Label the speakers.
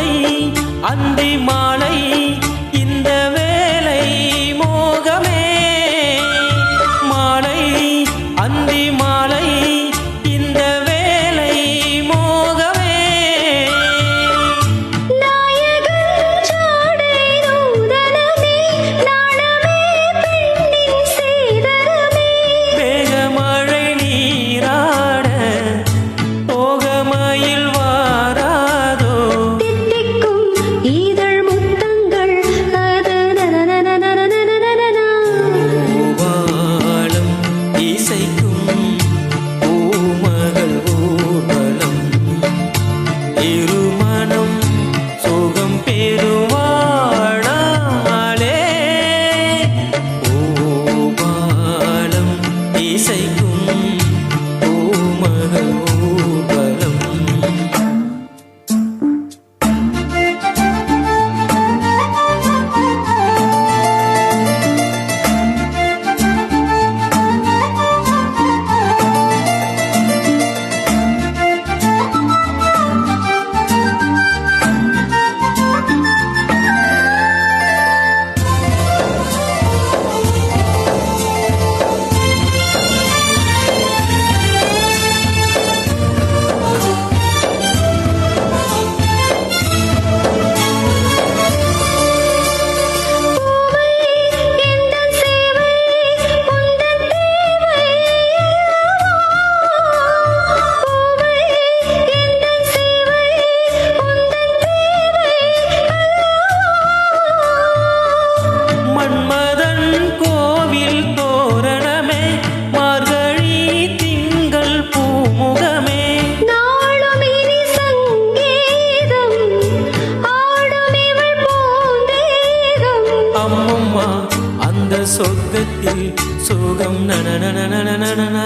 Speaker 1: மாலை அந்தி மாலை இந்த வேலை மோகமே மாலை அந்தி மாலை இந்த வேலை மோகமே
Speaker 2: நாயகன் ஜாடை நூதனமே நாணமே பெண்ணின் சீதனமே
Speaker 1: மேகமழை நீராட தோகமயில் வாராதோ
Speaker 2: தித்திக்கும் இதழ் முத்தங்கள்
Speaker 1: பூவாலம் இசைக்கும் பூமகள் ஊர்வலம் இருமனம் சுகம் பெறுவாழாலே பூவாலம் இசைக்கும் பூமகள் ஊர்வலம்
Speaker 2: எந்தன் சேவை உந்தன் தேவை பூவை எந்தன் சேவை உந்தன் தேவை
Speaker 1: மன்மதன் கோவில் தோரணமே மார்கழி திங்கள் பூமுகமே
Speaker 2: நாளும் இனி சங்கீதம் ஆடும் இவள் பூந்தேகம்
Speaker 1: அம்மம்மா அந்த சொர்க்கத்தில் சுகம் நனநனநனநனநன